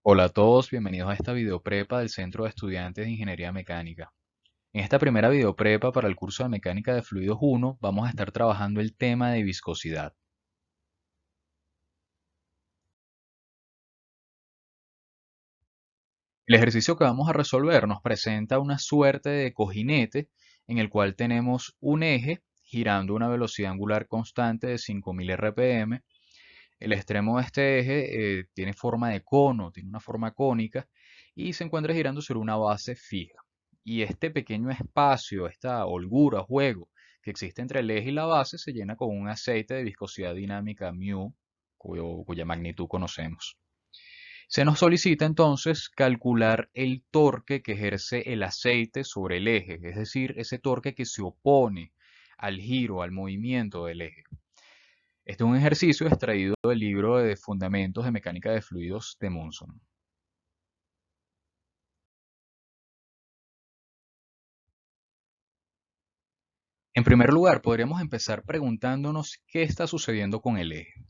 Hola a todos, bienvenidos a esta videoprepa del Centro de Estudiantes de Ingeniería Mecánica. En esta primera videoprepa para el curso de Mecánica de Fluidos 1 vamos a estar trabajando el tema de viscosidad. El ejercicio que vamos a resolver nos presenta una suerte de cojinete en el cual tenemos un eje girando a una velocidad angular constante de 5000 RPM. El extremo de este eje tiene forma de cono, tiene una forma cónica y se encuentra girando sobre una base fija. Y este pequeño espacio, esta holgura, juego que existe entre el eje y la base se llena con un aceite de viscosidad dinámica μ, cuya magnitud conocemos. Se nos solicita entonces calcular el torque que ejerce el aceite sobre el eje, es decir, ese torque que se opone al giro, al movimiento del eje. Este es un ejercicio extraído del libro de Fundamentos de Mecánica de Fluidos de Munson. En primer lugar, podríamos empezar preguntándonos qué está sucediendo con el eje.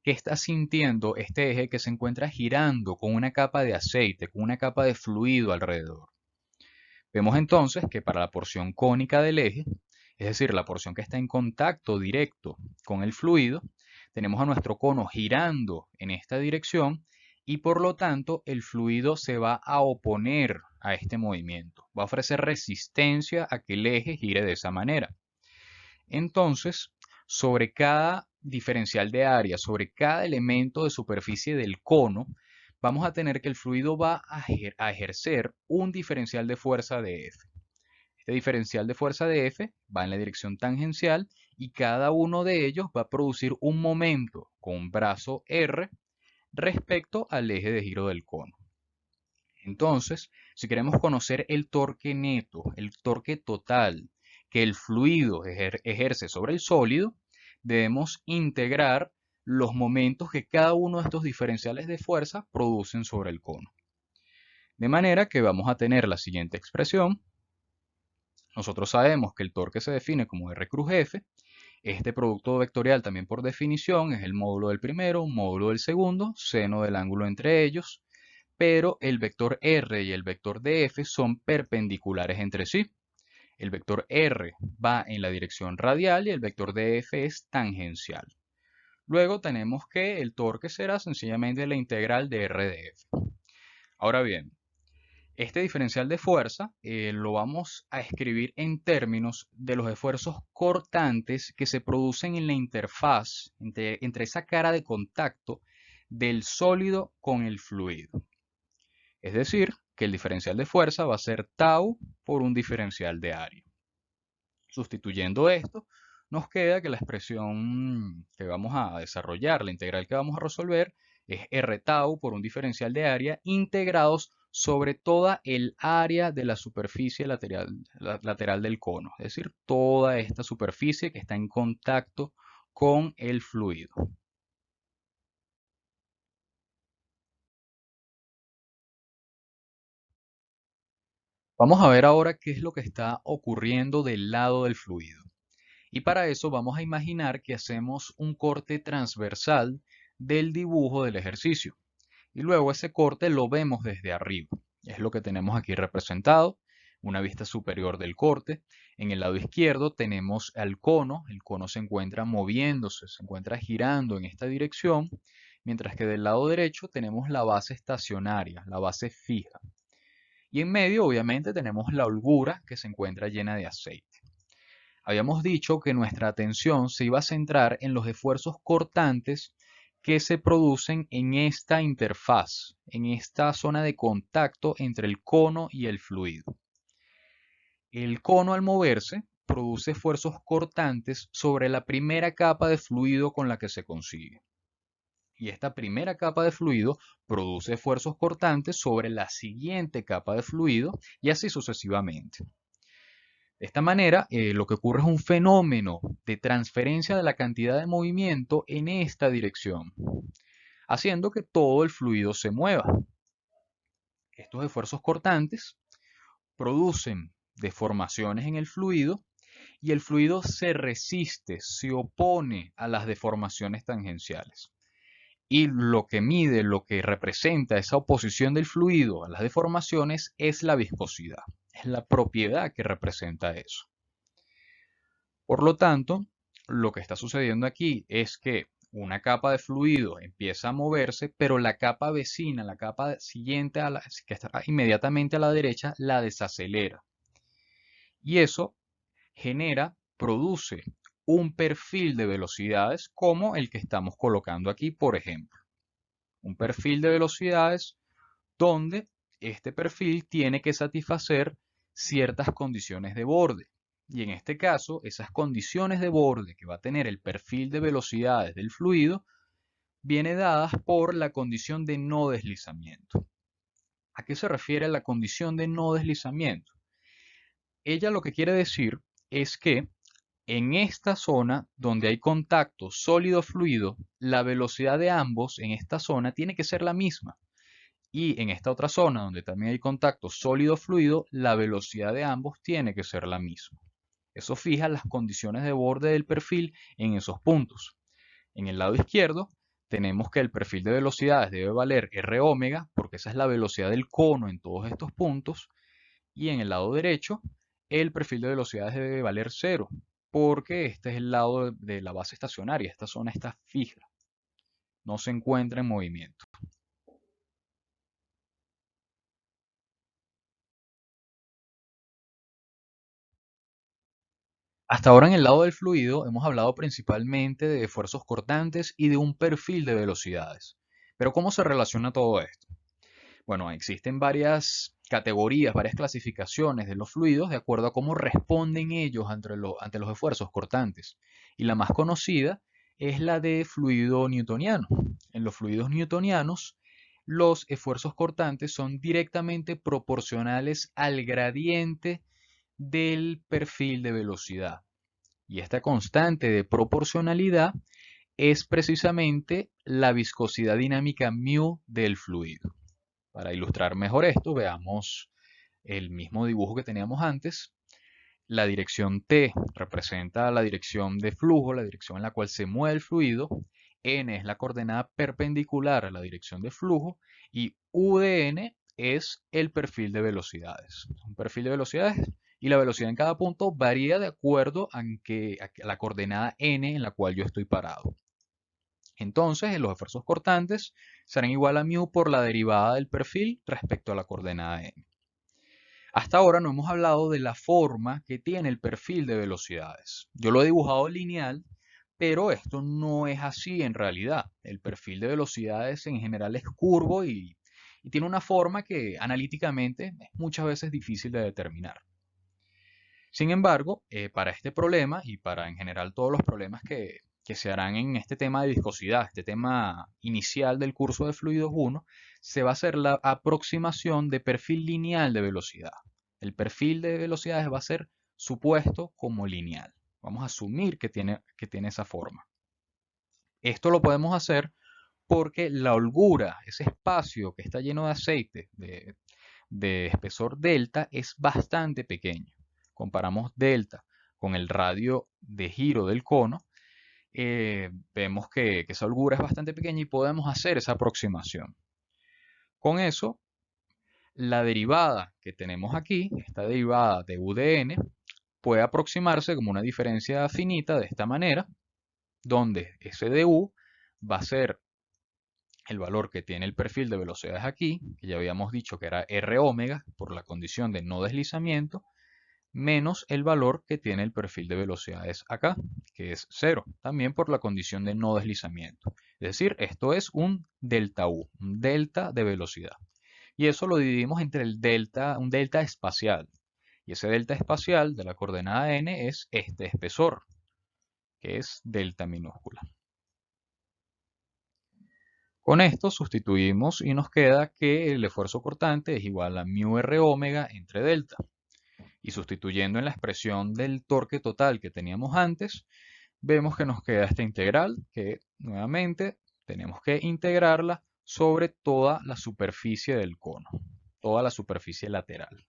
¿Qué está sintiendo este eje que se encuentra girando con una capa de aceite, con una capa de fluido alrededor? Vemos entonces que para la porción cónica del eje, es decir, la porción que está en contacto directo con el fluido, tenemos a nuestro cono girando en esta dirección y por lo tanto el fluido se va a oponer a este movimiento, va a ofrecer resistencia a que el eje gire de esa manera. Entonces, sobre cada diferencial de área, sobre cada elemento de superficie del cono, vamos a tener que el fluido va a ejercer un diferencial de fuerza de F. Este diferencial de fuerza de F va en la dirección tangencial y cada uno de ellos va a producir un momento con un brazo R respecto al eje de giro del cono. Entonces, si queremos conocer el torque neto, el torque total que el fluido ejerce sobre el sólido, debemos integrar los momentos que cada uno de estos diferenciales de fuerza producen sobre el cono. De manera que vamos a tener la siguiente expresión. Nosotros sabemos que el torque se define como R cruz F. Este producto vectorial también por definición es el módulo del primero, módulo del segundo, seno del ángulo entre ellos, pero el vector R y el vector dF son perpendiculares entre sí. El vector R va en la dirección radial y el vector dF es tangencial. Luego tenemos que el torque será sencillamente la integral de R de F. Ahora bien, este diferencial de fuerza lo vamos a escribir en términos de los esfuerzos cortantes que se producen en la interfaz entre esa cara de contacto del sólido con el fluido. Es decir, que el diferencial de fuerza va a ser tau por un diferencial de área. Sustituyendo esto, nos queda que la expresión que vamos a desarrollar, la integral que vamos a resolver, es R tau por un diferencial de área integrados sobre toda el área de la superficie lateral del cono, es decir, toda esta superficie que está en contacto con el fluido. Vamos a ver ahora qué es lo que está ocurriendo del lado del fluido. Y para eso vamos a imaginar que hacemos un corte transversal del dibujo del ejercicio. Y luego ese corte lo vemos desde arriba. Es lo que tenemos aquí representado, una vista superior del corte. En el lado izquierdo tenemos al cono. El cono se encuentra moviéndose, se encuentra girando en esta dirección. Mientras que del lado derecho tenemos la base estacionaria, la base fija. Y en medio, obviamente, tenemos la holgura que se encuentra llena de aceite. Habíamos dicho que nuestra atención se iba a centrar en los esfuerzos cortantes que se producen en esta interfaz, en esta zona de contacto entre el cono y el fluido. El cono al moverse produce esfuerzos cortantes sobre la primera capa de fluido con la que se consigue. Y esta primera capa de fluido produce esfuerzos cortantes sobre la siguiente capa de fluido y así sucesivamente. De esta manera, lo que ocurre es un fenómeno de transferencia de la cantidad de movimiento en esta dirección, haciendo que todo el fluido se mueva. Estos esfuerzos cortantes producen deformaciones en el fluido y el fluido se resiste, se opone a las deformaciones tangenciales. Y lo que mide, lo que representa esa oposición del fluido a las deformaciones es la viscosidad, es la propiedad que representa eso. Por lo tanto, lo que está sucediendo aquí es que una capa de fluido empieza a moverse, pero la capa vecina, la capa siguiente a la que está inmediatamente a la derecha, la desacelera. Y eso produce un perfil de velocidades como el que estamos colocando aquí, por ejemplo. Un perfil de velocidades donde este perfil tiene que satisfacer ciertas condiciones de borde. Y en este caso, esas condiciones de borde que va a tener el perfil de velocidades del fluido viene dadas por la condición de no deslizamiento. ¿A qué se refiere la condición de no deslizamiento? Ella lo que quiere decir es que en esta zona donde hay contacto sólido-fluido, la velocidad de ambos en esta zona tiene que ser la misma. Y en esta otra zona donde también hay contacto sólido-fluido, la velocidad de ambos tiene que ser la misma. Eso fija las condiciones de borde del perfil en esos puntos. En el lado izquierdo tenemos que el perfil de velocidades debe valer R omega, porque esa es la velocidad del cono en todos estos puntos. Y en el lado derecho, el perfil de velocidades debe valer 0, porque este es el lado de la base estacionaria. Esta zona está fija, no se encuentra en movimiento. Hasta ahora en el lado del fluido hemos hablado principalmente de esfuerzos cortantes y de un perfil de velocidades. Pero ¿cómo se relaciona todo esto? Bueno, existen varias categorías, varias clasificaciones de los fluidos de acuerdo a cómo responden ellos ante los esfuerzos cortantes. Y la más conocida es la de fluido newtoniano. En los fluidos newtonianos, los esfuerzos cortantes son directamente proporcionales al gradiente del perfil de velocidad. Y esta constante de proporcionalidad es precisamente la viscosidad dinámica μ del fluido. Para ilustrar mejor esto, veamos el mismo dibujo que teníamos antes. La dirección T representa la dirección de flujo, la dirección en la cual se mueve el fluido. N es la coordenada perpendicular a la dirección de flujo y U de N es el perfil de velocidades. Un perfil de velocidades y la velocidad en cada punto varía de acuerdo a la coordenada N en la cual yo estoy parado. Entonces, los esfuerzos cortantes serán igual a μ por la derivada del perfil respecto a la coordenada n. Hasta ahora no hemos hablado de la forma que tiene el perfil de velocidades. Yo lo he dibujado lineal, pero esto no es así en realidad. El perfil de velocidades en general es curvo y tiene una forma que analíticamente es muchas veces difícil de determinar. Sin embargo, para este problema y para en general todos los problemas que se harán en este tema de viscosidad, este tema inicial del curso de fluidos 1, se va a hacer la aproximación de perfil lineal de velocidad. El perfil de velocidades va a ser supuesto como lineal. Vamos a asumir que tiene esa forma. Esto lo podemos hacer porque la holgura, ese espacio que está lleno de aceite de espesor delta, es bastante pequeño. Comparamos delta con el radio de giro del cono, vemos que esa holgura es bastante pequeña y podemos hacer esa aproximación. Con eso, la derivada que tenemos aquí, esta derivada de u de n, puede aproximarse como una diferencia finita de esta manera, donde S de u va a ser el valor que tiene el perfil de velocidades aquí, que ya habíamos dicho que era R omega por la condición de no deslizamiento, menos el valor que tiene el perfil de velocidades acá, que es 0, también por la condición de no deslizamiento. Es decir, esto es un delta U, un delta de velocidad. Y eso lo dividimos entre un delta espacial. Y ese delta espacial de la coordenada n es este espesor, que es delta minúscula. Con esto sustituimos y nos queda que el esfuerzo cortante es igual a μ r omega entre delta. Y sustituyendo en la expresión del torque total que teníamos antes, vemos que nos queda esta integral que nuevamente tenemos que integrarla sobre toda la superficie del cono, toda la superficie lateral.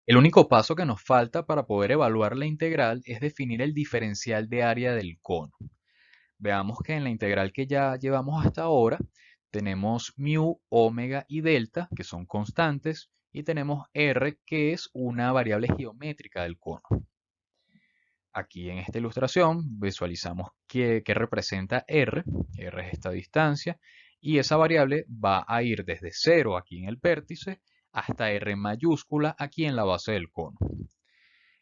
El único paso que nos falta para poder evaluar la integral es definir el diferencial de área del cono. Veamos que en la integral que ya llevamos hasta ahora tenemos mu, omega y delta, que son constantes, y tenemos r, que es una variable geométrica del cono. Aquí en esta ilustración visualizamos que representa r, r es esta distancia, y esa variable va a ir desde 0 aquí en el vértice hasta r mayúscula aquí en la base del cono.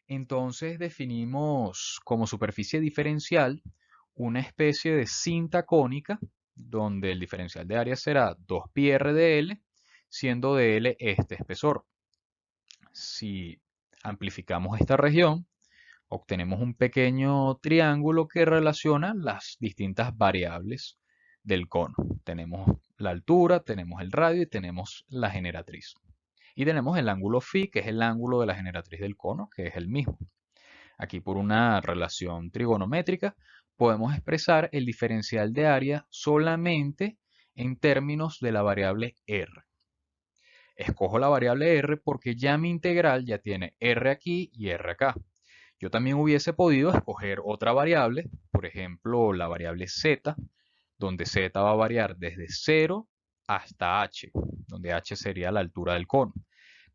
Entonces definimos como superficie diferencial una especie de cinta cónica donde el diferencial de área será 2πr de L, siendo de L este espesor. Si amplificamos esta región, obtenemos un pequeño triángulo que relaciona las distintas variables del cono. Tenemos la altura, tenemos el radio y tenemos la generatriz. Y tenemos el ángulo φ, que es el ángulo de la generatriz del cono, que es el mismo. Aquí por una relación trigonométrica podemos expresar el diferencial de área solamente en términos de la variable r. Escojo la variable r porque ya mi integral ya tiene r aquí y r acá. Yo también hubiese podido escoger otra variable, por ejemplo la variable z, donde z va a variar desde 0 hasta h, donde h sería la altura del cono.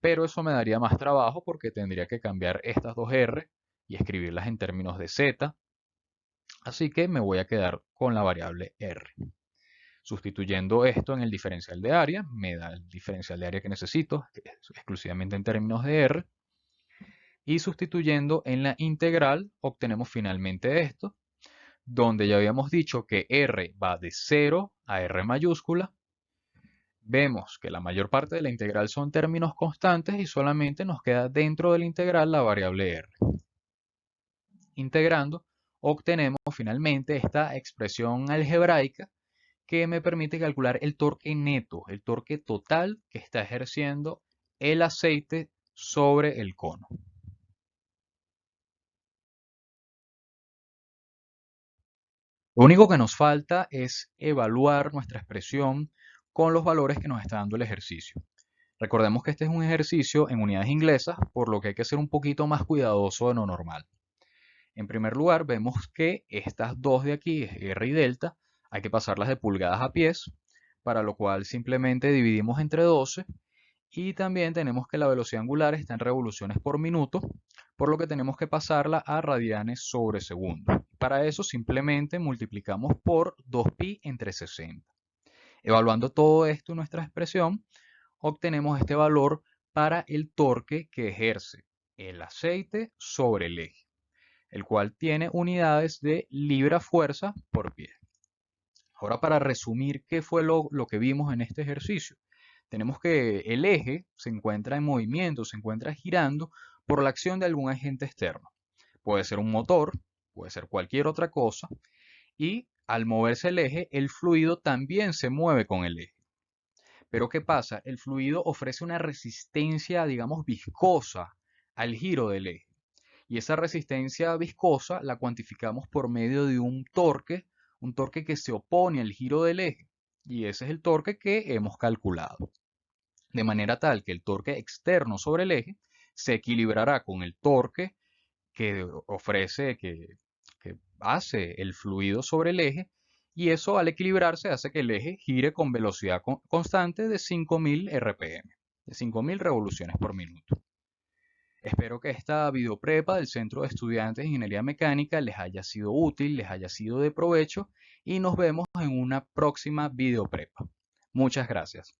Pero eso me daría más trabajo porque tendría que cambiar estas dos r y escribirlas en términos de z. Así que me voy a quedar con la variable r. Sustituyendo esto en el diferencial de área, me da el diferencial de área que necesito, que es exclusivamente en términos de r. Y sustituyendo en la integral, obtenemos finalmente esto, donde ya habíamos dicho que r va de 0 a r mayúscula. Vemos que la mayor parte de la integral son términos constantes y solamente nos queda dentro de la integral la variable r. Integrando, obtenemos finalmente esta expresión algebraica que me permite calcular el torque neto, el torque total que está ejerciendo el aceite sobre el cono. Lo único que nos falta es evaluar nuestra expresión con los valores que nos está dando el ejercicio. Recordemos que este es un ejercicio en unidades inglesas, por lo que hay que ser un poquito más cuidadoso de lo normal. En primer lugar, vemos que estas dos de aquí, R y delta, hay que pasarlas de pulgadas a pies, para lo cual simplemente dividimos entre 12 y también tenemos que la velocidad angular está en revoluciones por minuto, por lo que tenemos que pasarla a radianes sobre segundo. Para eso simplemente multiplicamos por 2pi entre 60. Evaluando todo esto en nuestra expresión, obtenemos este valor para el torque que ejerce el aceite sobre el eje, el cual tiene unidades de libra-fuerza por pie. Ahora para resumir qué fue lo que vimos en este ejercicio, tenemos que el eje se encuentra en movimiento, se encuentra girando por la acción de algún agente externo. Puede ser un motor, puede ser cualquier otra cosa, y al moverse el eje, el fluido también se mueve con el eje. Pero ¿qué pasa? El fluido ofrece una resistencia, digamos, viscosa al giro del eje. Y esa resistencia viscosa la cuantificamos por medio de un torque que se opone al giro del eje. Y ese es el torque que hemos calculado. De manera tal que el torque externo sobre el eje se equilibrará con el torque que ofrece, que hace el fluido sobre el eje, y eso al equilibrarse hace que el eje gire con velocidad constante de 5000 RPM, de 5000 revoluciones por minuto. Espero que esta videoprepa del Centro de Estudiantes de Ingeniería Mecánica les haya sido útil, les haya sido de provecho y nos vemos en una próxima videoprepa. Muchas gracias.